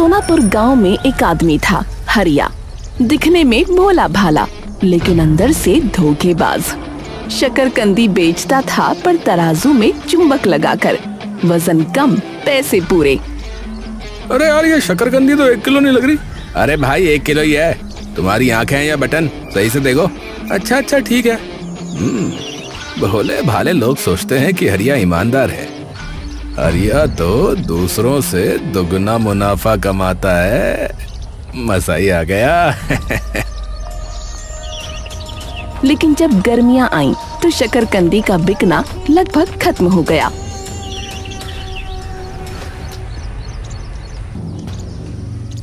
सोनापुर गांव में एक आदमी था, हरिया। दिखने में भोला भाला, लेकिन अंदर से धोखेबाज। शकरकंदी बेचता था, पर तराजू में चुंबक लगाकर। वजन कम, पैसे पूरे। अरे यार, ये शकरकंदी तो 1 किलो नहीं लग रही। अरे भाई 1 किलो ही है। तुम्हारी आंखें हैं या बटन, सही से देखो। अच्छा ठीक है। भोले भाले लोग सोचते हैं कि हरिया ईमानदार है। हरिया तो दूसरों से दुगना मुनाफा कमाता है। मजा ही आ गया। लेकिन जब गर्मियां आईं, तो शकरकंदी का बिकना लगभग खत्म हो गया।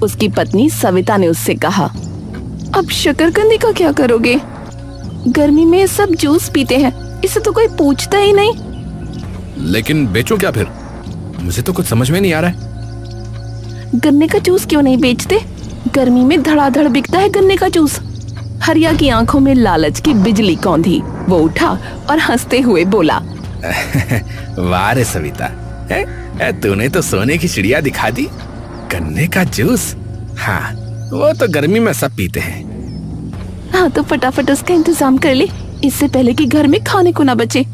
उसकी पत्नी सविता ने उससे कहा, अब शकरकंदी का क्या करोगे? गर्मी में सब जूस पीते हैं, इसे तो कोई पूछता ही नहीं। लेकिन बेचो क्या फिर? मुझे तो कुछ समझ में नहीं आ रहा है। गन्ने का जूस क्यों नहीं बेचते? गर्मी में धड़ाधड़ बिकता है गन्ने का जूस। हरिया की आंखों में लालच की बिजली कौंधी। वो उठा और हंसते हुए बोला, वाह रे सविता, तूने तो सोने की चिड़िया दिखा दी। गन्ने का जूस, हाँ वो तो गर्मी में सब पीते हैं। हाँ तो फटाफट उसका इंतजाम कर ले, इससे पहले कि घर में खाने को ना बचे।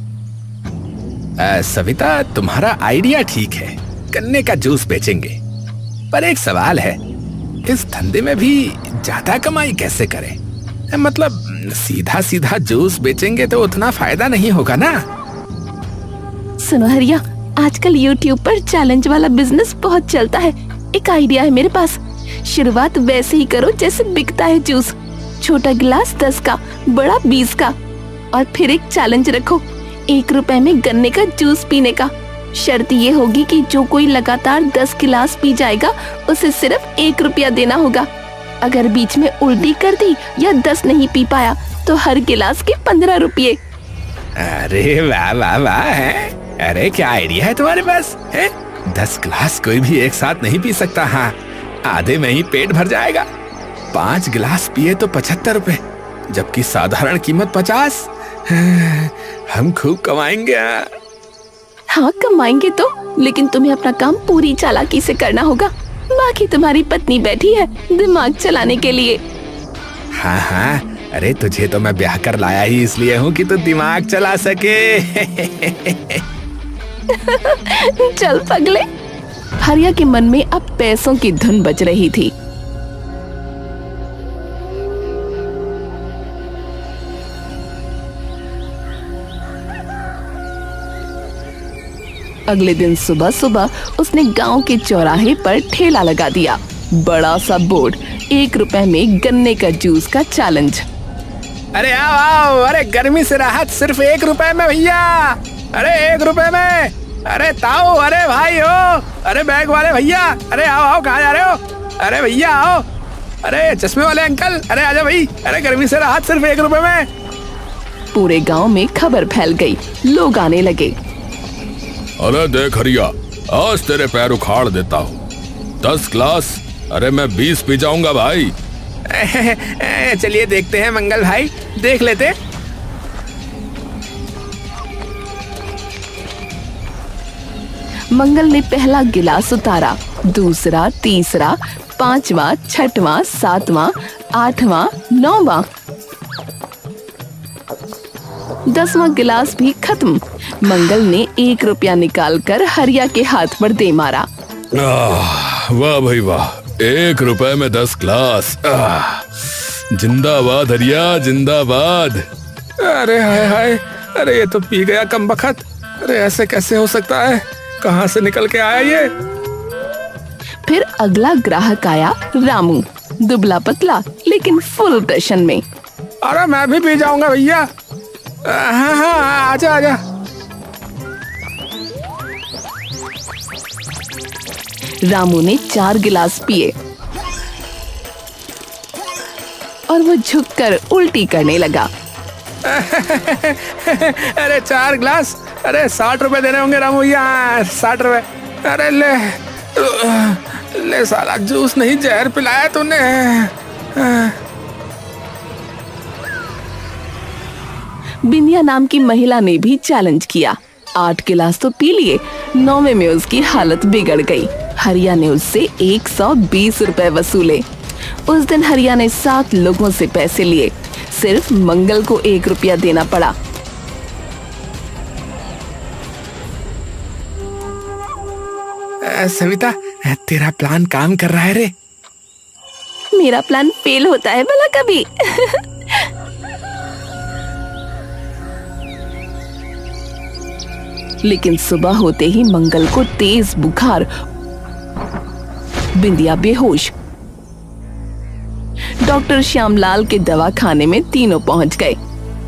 सविता, तुम्हारा आइडिया ठीक है, गन्ने का जूस बेचेंगे। पर एक सवाल है, इस धंधे में भी ज्यादा कमाई कैसे करें? मतलब सीधा सीधा जूस बेचेंगे तो उतना फायदा नहीं होगा ना। सुनो हरिया, आजकल YouTube पर चैलेंज वाला बिजनेस बहुत चलता है। एक आइडिया है मेरे पास। शुरुआत वैसे ही करो जैसे बिकता है जूस। छोटा गिलास 10 का, बड़ा 20 का। और फिर एक चैलेंज रखो, 1 रुपए में गन्ने का जूस पीने का। शर्त ये होगी कि जो कोई लगातार 10 गिलास पी जाएगा, उसे सिर्फ 1 रुपया देना होगा। अगर बीच में उल्टी कर दी या 10 नहीं पी पाया, तो हर गिलास के 15 रुपये। अरे वाह वाह वाह है। अरे क्या आइडिया है तुम्हारे पास है? 10 गिलास कोई भी एक साथ नहीं पी सकता। हाँ, आधे में ही पेट भर जाएगा। 5 गिलास पिए तो 75 रुपए, जबकि साधारण कीमत 50। हम खूब कमाएंगे। हाँ कमाएंगे तो, लेकिन तुम्हें अपना काम पूरी चालाकी से करना होगा। बाकी तुम्हारी पत्नी बैठी है दिमाग चलाने के लिए। हाँ, अरे तुझे तो मैं ब्याह कर लाया ही इसलिए हूँ कि तू दिमाग चला सके। चल पगले। हरिया के मन में अब पैसों की धुन बज रही थी। अगले दिन सुबह सुबह उसने गांव के चौराहे पर ठेला लगा दिया। बड़ा सा बोर्ड, 1 रुपए में गन्ने का जूस का चैलेंज। अरे आओ आओ, अरे गर्मी से राहत सिर्फ 1 रुपए में भैया। अरे 1 रुपए में। अरे ताऊ, अरे भाई हो, अरे बैग वाले भैया, अरे आओ आओ, कहाँ जा रहे हो? अरे भैया आओ, अरे चश्मे वाले अंकल, अरे आजा भाई, अरे गर्मी से राहत सिर्फ 1 रुपए में। पूरे गांव में खबर फैल गई, लोग आने लगे। अरे देख हरिया, आज तेरे पैर उखाड़ देता हूँ। 10 गिलास, अरे मैं 20 पी जाऊंगा भाई। चलिए देखते हैं मंगल भाई, देख लेते। मंगल ने पहला गिलास उतारा, दूसरा, तीसरा, 5वां, 6वां, 7वां, 8वां, 9वां, 10वां गिलास भी खत्म। मंगल ने 1 रुपया निकालकर हरिया के हाथ पर दे मारा। वाह भाई वाह, 1 रुपए में 10 गिलास। जिंदाबाद हरिया, जिंदाबाद। अरे हाय हाय, अरे ये तो पी गया कमबख्त। अरे ऐसे कैसे हो सकता है? कहाँ से निकल के आया ये? फिर अगला ग्राहक आया, रामू। दुबला पतला लेकिन फुल टशन में। अरे मैं भी पी जाऊंगा भैया। हाँ, आजा आजा। रामू ने 4 गिलास पिए और वो झुककर उल्टी करने लगा। अरे 4 गिलास, अरे 60 रुपए देने होंगे रामू भैया। 60 रुपए। अरे ले साला, जूस नहीं जहर पिलाया तूने। बिंदिया नाम की महिला ने भी चैलेंज किया। 8 गिलास तो पी लिए, 9वें में उसकी हालत बिगड़ गई। हरिया ने उससे 120 रुपए वसूले। उस दिन हरिया ने 7 लोगों से पैसे लिए। सिर्फ मंगल को 1 रुपया देना पड़ा। सविता, तेरा प्लान काम कर रहा है रे। मेरा प्लान फेल होता है भला कभी? लेकिन सुबह होते ही मंगल को तेज बुखार, बिंदिया बेहोश। डॉक्टर श्यामलाल के दवा खाने में तीनों पहुंच गए।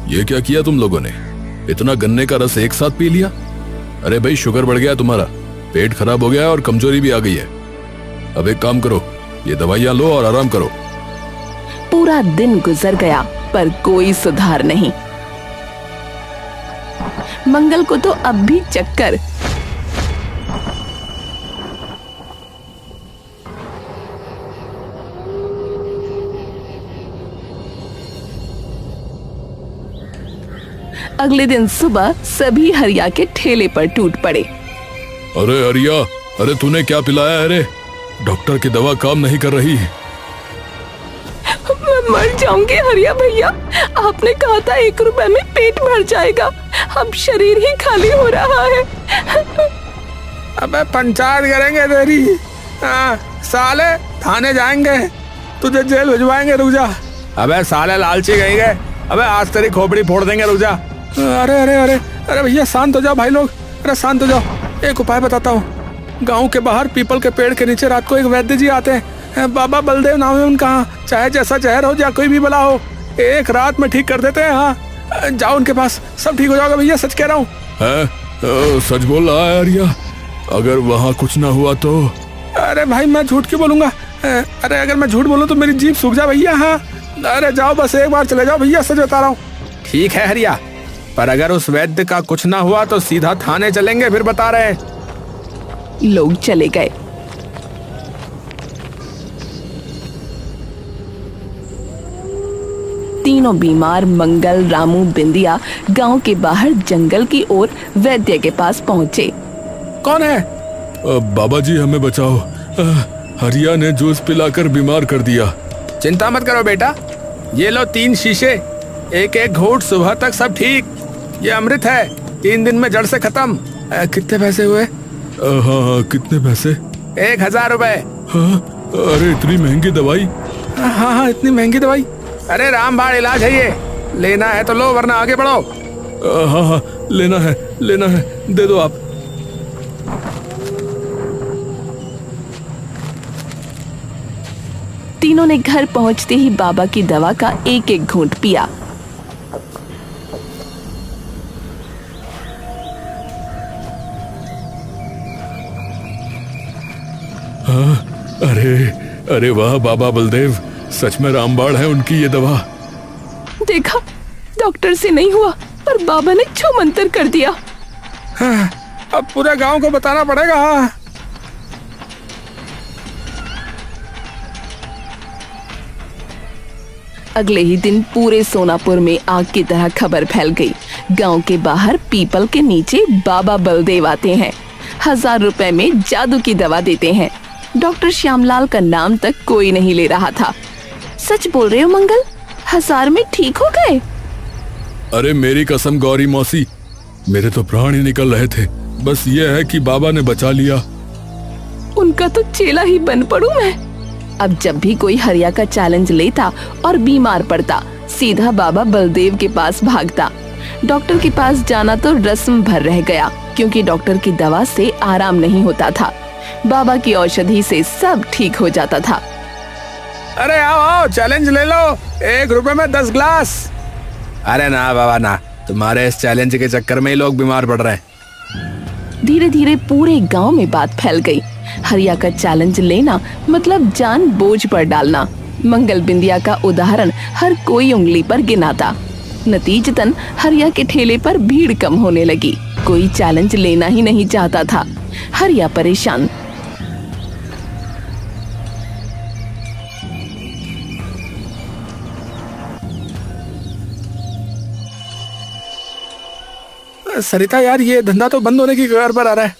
ये क्या किया तुम लोगों ने? इतना गन्ने का रस एक साथ पी लिया? अरे भाई, शुगर बढ़ गया तुम्हारा, पेट खराब हो गया और कमजोरी भी आ गई है। अब एक काम करो, ये दवाइयां लो और आराम करो। पूरा दिन गुजर गया पर कोई सुधार नहीं। मंगल को तो अब भी चक्कर। अगले दिन सुबह सभी हरिया के ठेले पर टूट पड़े। अरे हरिया, अरे तूने क्या पिलाया है रे? डॉक्टर की दवा काम नहीं कर रही। मैं मर जाऊंगी हरिया भैया। आपने कहा था 1 रुपए में पेट भर जाएगा, अब शरीर ही खाली हो रहा है। अबे पंचायत करेंगे तेरी। साले थाने जाएंगे, तुझे जेल भिजवाएंगे, रुक जा। अबे साले लालची गई गए, अबे आज तेरी खोपड़ी फोड़ देंगे, रुक जा। अरे अरे अरे अरे भैया शांत हो जाओ भाई लोग, अरे शांत हो जाओ। एक उपाय बताता हूँ। गांव के बाहर पीपल के पेड़ के नीचे रात को एक वैद्य जी आते हैं, बाबा बलदेव नाम है उनका। चाहे जैसा जहर हो या कोई भी बला हो, एक रात में ठीक कर देते हैं। हाँ जाओ उनके पास, सब ठीक हो जाएगा भैया, सच कह रहा हूँ। सच बोल रहा है हरिया? अगर वहाँ कुछ ना हुआ तो? अरे भाई मैं झूठ क्यों बोलूंगा? अरे अगर मैं झूठ बोलूँ तो मेरी जीभ सूख जा भैया। हाँ अरे जाओ, बस एक बार चले जाओ भैया, सच बता रहा हूँ। ठीक है हरिया, पर अगर उस वैद्य का कुछ ना हुआ तो सीधा थाने चलेंगे, फिर बता रहे हैं। लोग चले गए। तीनों बीमार मंगल, रामू, बिंदिया गांव के बाहर जंगल की ओर वैद्य के पास पहुंचे। कौन है? बाबा जी हमें बचाओ, हरिया ने जूस पिलाकर बीमार कर दिया। चिंता मत करो बेटा, ये लो 3 शीशे, एक एक घूंट, सुबह तक सब ठीक। ये अमृत है, 3 दिन में जड़ से खत्म। कितने पैसे हुए? हाँ कितने पैसे? 1000 रुपए। हाँ, अरे इतनी महंगी दवाई? हाँ इतनी महंगी दवाई? अरे रामबाण इलाज है ये, लेना है तो लो वरना आगे बढ़ो। हाँ लेना है, दे दो आप। तीनों ने घर पहुंचते ही बाबा की दवा का एक एक घूंट पिया। हाँ, अरे वाह बाबा बलदेव, सच में रामबाण है उनकी ये दवा। देखा, डॉक्टर से नहीं हुआ पर बाबा ने छू मंतर कर दिया। हाँ, अब पूरे गांव को बताना पड़ेगा। अगले ही दिन पूरे सोनापुर में आग की तरह खबर फैल गई। गांव के बाहर पीपल के नीचे बाबा बलदेव आते हैं, 1000 रुपए में जादू की दवा देते हैं। डॉक्टर श्यामलाल का नाम तक कोई नहीं ले रहा था। सच बोल रहे हो मंगल, 1000 में ठीक हो गए? अरे मेरी कसम गौरी मौसी, मेरे तो प्राण ही निकल रहे थे। बस ये है कि बाबा ने बचा लिया। उनका तो चेला ही बन पड़ूं मैं। अब जब भी कोई हरिया का चैलेंज लेता और बीमार पड़ता, सीधा बाबा बलदेव के पास भागता। डॉक्टर के पास जाना तो रस्म भर रह गया, क्योंकि डॉक्टर की दवा से आराम नहीं होता था। बाबा की औषधि से सब ठीक हो जाता था। अरे आओ चैलेंज ले लो, 1 रुपए में 10 ग्लास। अरे ना बाबा ना, तुम्हारे इस चैलेंज के चक्कर में ही लोग बीमार पड़ रहे हैं। धीरे धीरे पूरे गांव में बात फैल गई। हरिया का चैलेंज लेना मतलब जान बोझ पर डालना। मंगल, बिंदिया का उदाहरण हर कोई उंगली पर गिनाता। नतीजतन हरिया के ठेले पर भीड़ कम होने लगी। कोई चैलेंज लेना ही नहीं चाहता था। हरिया परेशान। सरिता यार, ये धंधा तो बंद होने की कगार पर आ रहा है।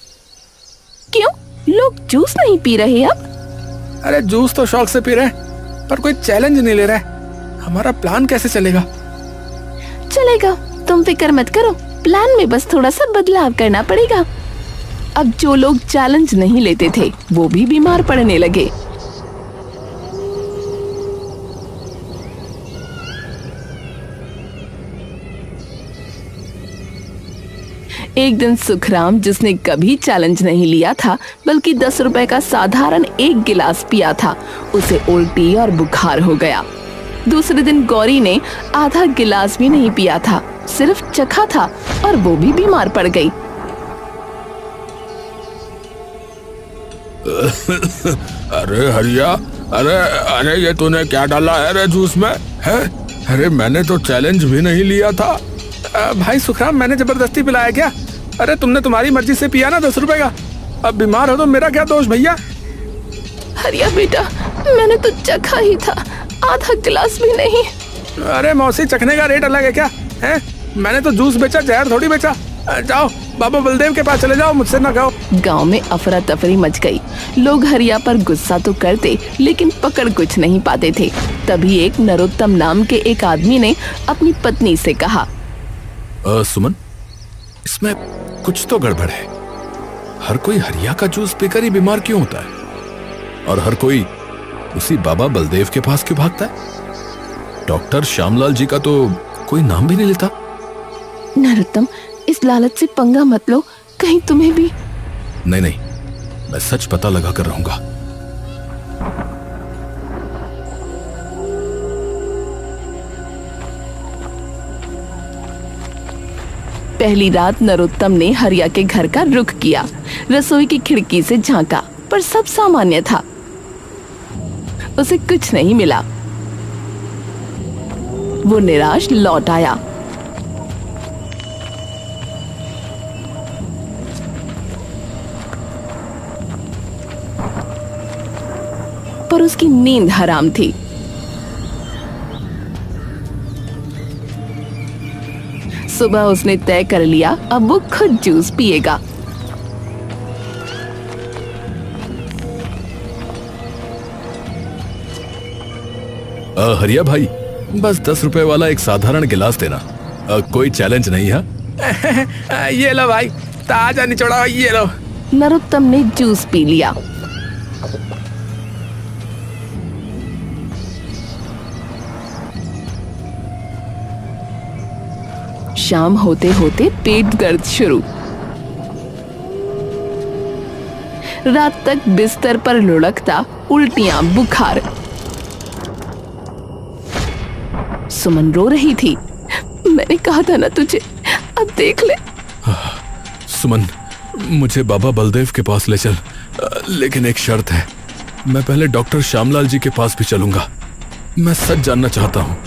क्यों? लोग जूस नहीं पी रहे अब। अरे जूस तो शौक से पी रहे हैं, पर कोई चैलेंज नहीं ले रहा है। हमारा प्लान कैसे चलेगा? चलेगा, तुम फिक्र मत करो। प्लान में बस थोड़ा सा बदलाव करना पड़ेगा। अब जो लोग चैलेंज नहीं लेते थे वो भी बीमार पड़ने लगे। एक दिन सुखराम, जिसने कभी चैलेंज नहीं लिया था बल्कि 10 रुपए का साधारण एक गिलास पिया था, उसे उल्टी और बुखार हो गया। दूसरे दिन गौरी ने आधा गिलास भी नहीं पिया था, सिर्फ चखा था और वो भी बीमार पड़ गई। अरे हरिया, अरे अरे ये तूने क्या डाला है रे जूस में? है? अरे मैंने तो चैलेंज भी नहीं लिया था। भाई सुखराम, मैंने जबरदस्ती पिलाया क्या? अरे तुमने तुम्हारी मर्जी से पिया ना 10 रुपए का। अब बीमार हो तो मेरा क्या दोष भैया? हरिया बेटा, मैंने तो चखा ही था, आधा गिलास भी नहीं। अरे मौसी, चखने का रेट अलग है क्या? है? मैंने तो जूस बेचा, जहर थोड़ी बेचा। जाओ बाबा बलदेव के पास चले जाओ, मुझसे ना खाओ। गांव में अफरा तफरी मच गई। लोग हरिया पर गुस्सा तो करते लेकिन पकड़ कुछ नहीं पाते थे। तभी एक नरोत्तम नाम के एक आदमी ने अपनी पत्नी से कहा, सुमन, इसमें कुछ तो गड़बड़ है। हर कोई हरिया का जूस पीकर ही बीमार क्यों होता है और हर कोई उसी बाबा बलदेव के पास क्यों भागता है? डॉक्टर श्यामलाल जी का तो कोई नाम भी नहीं लेता। नरोत्तम, इस लालच से पंगा मत लो, कहीं तुम्हें भी। नहीं नहीं, मैं सच पता लगा कर रहूंगा। पहली रात नरोत्तम ने हरिया के घर का रुख किया। रसोई की खिड़की से झांका पर सब सामान्य था। उसे कुछ नहीं मिला। वो निराश लौट आया। पर उसकी नींद हराम थी। सुबह उसने तय कर लिया अब वो खुद जूस पिएगा। हरिया भाई, बस 10 रुपए वाला एक साधारण गिलास देना। कोई चैलेंज नहीं है। ये लो भाई, ताजा निचोड़ा, ये लो। नरोत्तम ने जूस पी लिया। शाम होते होते पेट दर्द शुरू। रात तक बिस्तर पर लुढ़कता, उल्टियां, बुखार। सुमन रो रही थी। मैंने कहा था ना तुझे, अब देख ले। सुमन, मुझे बाबा बलदेव के पास ले चल, लेकिन एक शर्त है। मैं पहले डॉक्टर श्यामलाल जी के पास भी चलूंगा। मैं सच जानना चाहता हूँ।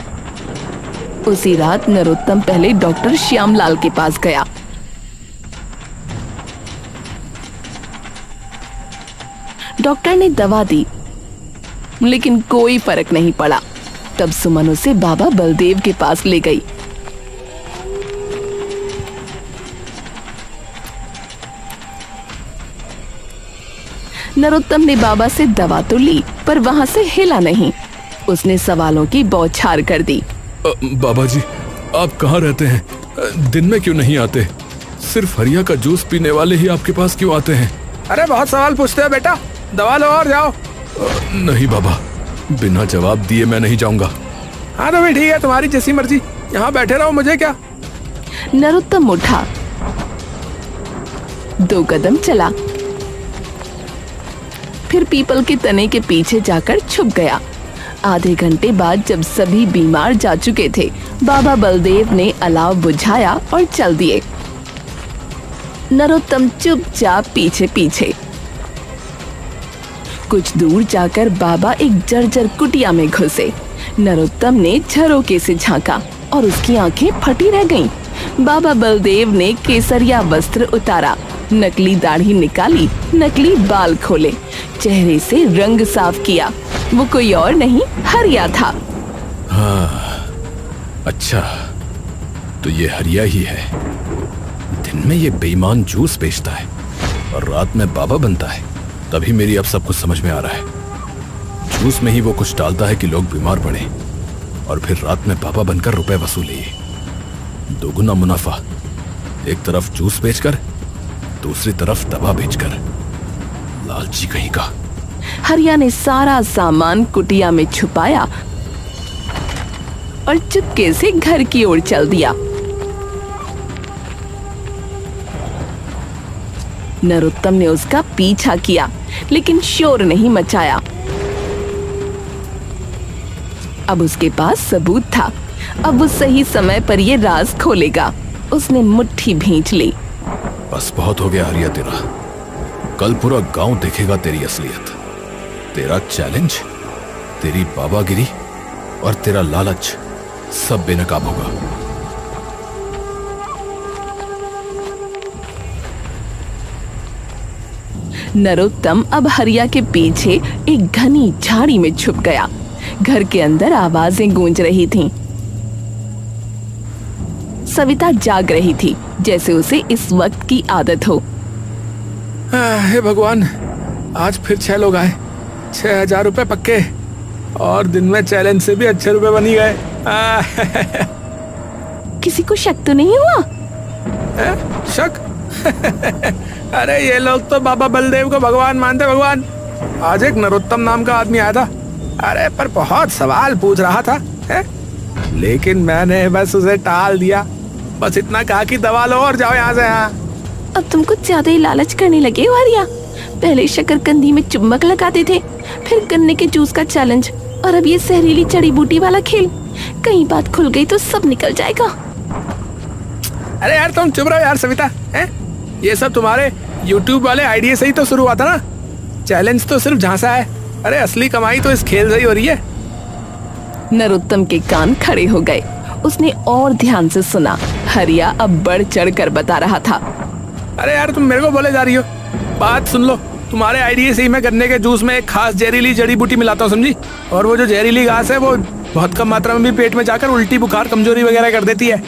उसी रात नरोत्तम पहले डॉक्टर श्यामलाल के पास गया। डॉक्टर ने दवा दी लेकिन कोई फर्क नहीं पड़ा। तब सुमन उसे बाबा बलदेव के पास ले गई। नरोत्तम ने बाबा से दवा तो ली पर वहां से हिला नहीं। उसने सवालों की बौछार कर दी। बाबा जी, आप कहाँ रहते हैं? दिन में क्यों नहीं आते? सिर्फ हरिया का जूस पीने वाले ही आपके पास क्यों आते हैं? अरे बहुत सवाल पूछते हैं बेटा, दवा लो और जाओ। नहीं बाबा, बिना जवाब दिए मैं नहीं जाऊंगा। हाँ तो भाई ठीक है, तुम्हारी जैसी मर्जी, यहाँ बैठे रहो, मुझे क्या। नरोत्तम उठा, 2 कदम चला, फिर पीपल के तने के पीछे जाकर छुप गया। आधे घंटे बाद जब सभी बीमार जा चुके थे, बाबा बलदेव ने अलाव बुझाया और चल दिए। नरोत्तम चुपचाप पीछे पीछे। कुछ दूर जाकर बाबा एक जर्जर कुटिया में घुसे। नरोत्तम ने झरोके से झांका और उसकी आंखें फटी रह गईं। बाबा बलदेव ने केसरिया वस्त्र उतारा, नकली दाढ़ी निकाली, नकली बाल खोले, चेहरे से रंग साफ किया। वो कोई और नहीं, हरिया था। हाँ, अच्छा तो ये हरिया ही है। दिन में ये बेईमान जूस बेचता है और रात में बाबा बनता है। तभी मेरी अब सब कुछ समझ में आ रहा है। जूस में ही वो कुछ डालता है कि लोग बीमार पड़े और फिर रात में बाबा बनकर रुपए वसूले। दोगुना मुनाफा, एक तरफ जूस बेचकर, दूसरी तरफ दवा बेचकर। लालची कहीं का। हरिया ने सारा सामान कुटिया में छुपाया और चुपके से घर की ओर चल दिया। नरोत्तम ने उसका पीछा किया लेकिन शोर नहीं मचाया। अब उसके पास सबूत था। अब वो सही समय पर ये राज खोलेगा। उसने मुट्ठी भींच ली। बस बहुत हो गया हरिया तेरा। कल पूरा गांव देखेगा तेरी असलियत। तेरा चैलेंज, तेरी बाबागिरी और तेरा लालच सब बेनकाब होगा। नरोत्तम अब हरिया के पीछे एक घनी झाड़ी में छुप गया। घर के अंदर आवाजें गूंज रही थीं। सविता जाग रही थी जैसे उसे इस वक्त की आदत हो। हे भगवान, आज फिर 6 लोग आए। 6,000 रुपए पक्के और दिन में चैलेंज से भी अच्छे रुपए बनी गए। किसी को शक तो नहीं हुआ? शक? अरे ये लोग तो बाबा बलदेव को भगवान मानते। भगवान। आज एक नरोत्तम नाम का आदमी आया था। अरे पर बहुत सवाल पूछ रहा था है? लेकिन मैंने बस उसे टाल दिया। बस इतना कहा कि दवा लो और जाओ यहाँ से। अब तुम कुछ ज्यादा ही लालच करने लगे हो हरिया। पहले शकरकंदी में चुम्बक लगाते थे, फिर गन्ने के जूस का चैलेंज, और अब ये जहरीली जड़ी बूटी वाला खेल। कहीं बात खुल गई तो सब निकल जाएगा। अरे यार तुम चुप रहो यार सविता। है? ये सब तुम्हारे YouTube वाले आइडिया से ही तो शुरू हुआ था ना। चैलेंज तो सिर्फ झांसा है। अरे असली कमाई तो इस खेल से ही हो रही है। नरोत्तम के कान खड़े हो गए। उसने और ध्यान से सुना। हरिया अब बढ़ चढ़ कर बता रहा था। अरे यार तुम मेरे को बोले जा रही हो, बात सुन लो। तुम्हारे आइडिया से ही मैं गन्ने के जूस में एक खास जहरीली जड़ी बूटी मिलाता हूँ, समझी? और वो जो जहरीली घास है वो बहुत कम मात्रा में भी पेट में जाकर उल्टी, बुखार, कमजोरी वगैरह कर देती है।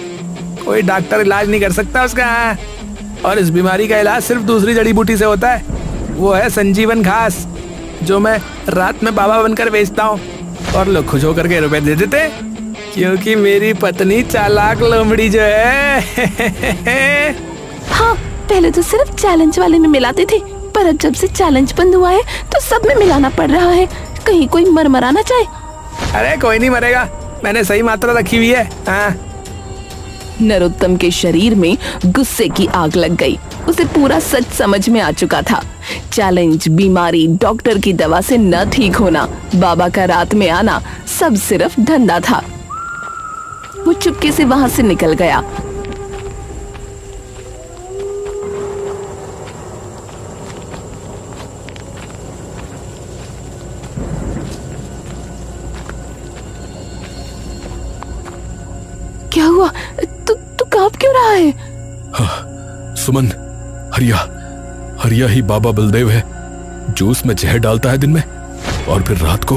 कोई डॉक्टर इलाज नहीं कर सकता उसका। और इस बीमारी का इलाज सिर्फ दूसरी जड़ी बूटी से होता है। वो है संजीवन घास, जो मैं रात में बाबा बनकर बेचता हूँ और लोग खुश होकर के रुपए दे देते, क्योंकि मेरी पत्नी चालाक लोमड़ी जो है। हाँ, पहले तो सिर्फ चैलेंज वाले में मिलाते थे, पर अब जब से चैलेंज बंद हुआ है तो सब में मिलाना पड़ रहा है। कहीं कोई मर ना जाए। अरे कोई नहीं मरेगा, मैंने सही मात्रा रखी हुई है। हाँ। नरोत्तम के शरीर में गुस्से की आग लग गई। उसे पूरा सच समझ में आ चुका था। चैलेंज, बीमारी, डॉक्टर की दवा से न ठीक होना, बाबा का रात में आना, सब सिर्फ धंधा था। वो चुपके से वहां से निकल गया। क्या हुआ? तू कांप क्यों रहा है? हाँ, सुमन, हरिया ही बाबा बलदेव है। जूस में जहर डालता है दिन में और फिर रात को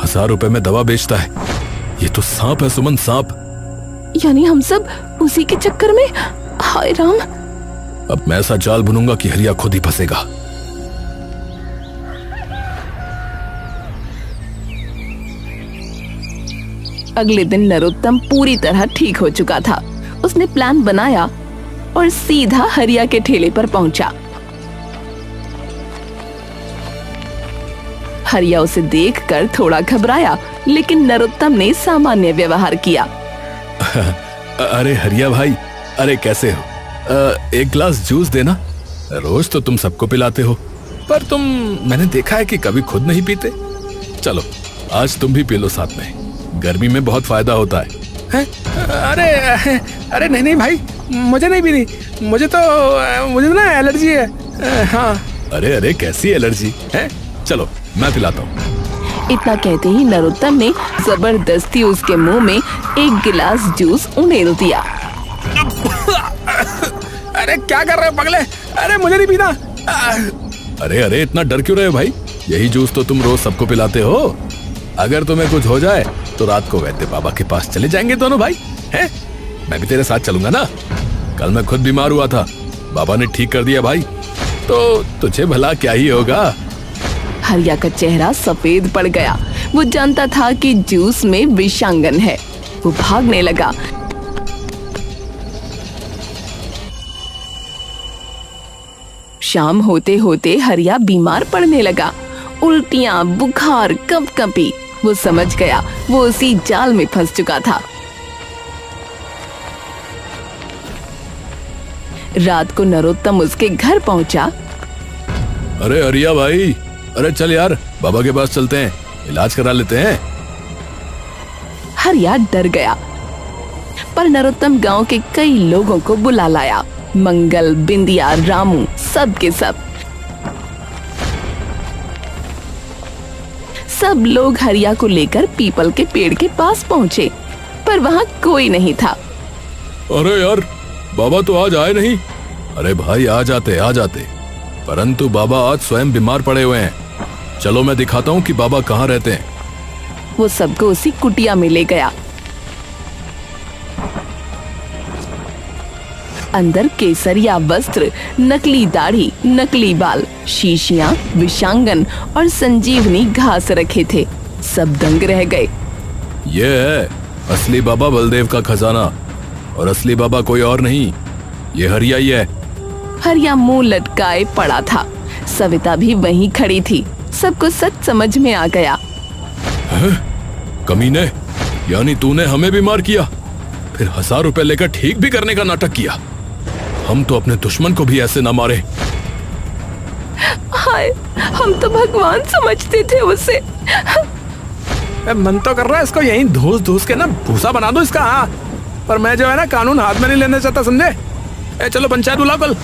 1000 रुपए में दवा बेचता है। ये तो सांप है सुमन, सांप। यानी हम सब उसी के चक्कर में? हाय राम। अब मैं ऐसा जाल बुनूंगा कि हरिया खुद ही फंसेगा। अगले दिन नरोत्तम पूरी तरह ठीक हो चुका था। उसने प्लान बनाया और सीधा हरिया के ठेले पर पहुंचा। हरिया उसे देखकर थोड़ा घबराया, लेकिन नरोत्तम ने सामान्य व्यवहार किया। अरे हरिया भाई, अरे कैसे हो? एक गिलास जूस देना। रोज तो तुम सबको पिलाते हो, पर मैंने देखा है कि कभी खुद नहीं पीते। चलो आज तुम भी पी लो साथ में, गर्मी में बहुत फायदा होता है। अरे नहीं भाई, मुझे नहीं पीनी। मुझे तो ना एलर्जी है। हाँ। अरे कैसी एलर्जी है? चलो मैं पिलाता हूँ। इतना कहते ही नरोत्तम ने जबरदस्ती उसके मुंह में एक गिलास जूस उंडेल दिया। अरे क्या कर रहे हो पगले? अरे मुझे नहीं पीना। अरे इतना डर क्यों रहे हो भाई? यही जूस तो तुम रोज सबको पिलाते हो। अगर तुम्हें कुछ हो जाए तो रात को वैद्य बाबा के पास चले जाएंगे दोनों भाई। हैं? मैं भी तेरे साथ चलूंगा ना। कल मैं खुद बीमार हुआ था, बाबा ने ठीक कर दिया भाई। तो तुझे भला क्या ही होगा? हरिया का चेहरा सफेद पड़ गया। वो जानता था कि जूस में विषांगन है। वो भागने लगा। शाम होते होते हरिया बीमार पड़ने लगा। उल्टियां, बुखार, कंपकंपी। वो समझ गया वो उसी जाल में फंस चुका था। रात को नरोत्तम उसके घर पहुंचा। अरे हरिया भाई, अरे चल यार, बाबा के पास चलते हैं, इलाज करा लेते हैं। हरिया डर गया, पर नरोत्तम गांव के कई लोगों को बुला लाया। मंगल, बिंदिया, रामू, सब के सब लोग हरिया को लेकर पीपल के पेड़ के पास पहुंचे, पर वहां कोई नहीं था। अरे यार, बाबा तो आज आए नहीं। अरे भाई आ जाते, परंतु बाबा आज स्वयं बीमार पड़े हुए हैं। चलो मैं दिखाता हूँ कि बाबा कहाँ रहते हैं। वो सबको उसी कुटिया में ले गया। अंदर केसरिया वस्त्र, नकली दाढ़ी, नकली बाल, शीशियां, विषांगन और संजीवनी घास रखे थे। सब दंग रह गए। ये है असली बाबा बलदेव का खजाना, और असली बाबा कोई और नहीं, ये हरिया ही है। हरिया मुंह लटकाए पड़ा था। सविता भी वहीं खड़ी थी। सबको सच समझ में आ गया। कमीने, यानी तूने हमें बीमार किया, फिर 1000 रुपए लेकर ठीक भी करने का नाटक किया। हम तो अपने दुश्मन को भी ऐसे ना मारे। हाय, हम तो भगवान समझते थे उसे। मन तो कर रहा है इसको यहीं धूस के ना भूसा बना दो इसका। हाँ, पर मैं जो है ना कानून हाथ में नहीं लेना चाहता, समझे। चलो पंचायत बुलाओ कल।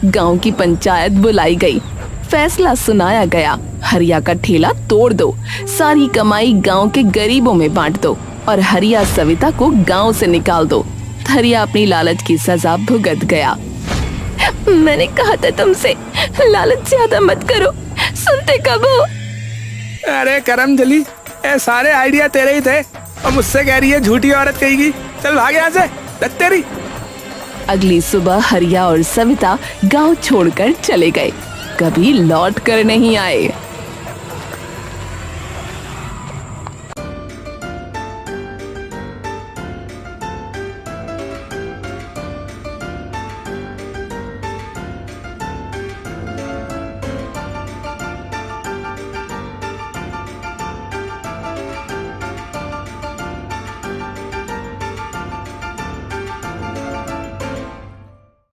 गांव की पंचायत बुलाई गई। फैसला सुनाया गया। हरिया का ठेला तोड़ दो, सारी कमाई गांव के गरीबों में बांट दो और हरिया सविता को गांव से निकाल दो। हरिया अपनी लालच की सजा भुगत गया। मैंने कहा था तुमसे, लालच ज्यादा मत करो, सुनते कब हो? अरे करम जली, ये सारे आइडिया तेरे ही थे और मुझसे कह रही है झूठी औरत कहेगी। चल भाग यहाँ से, रख तेरी। अगली सुबह हरिया और सविता गांव छोड़कर चले गए। कभी लौट कर नहीं आए।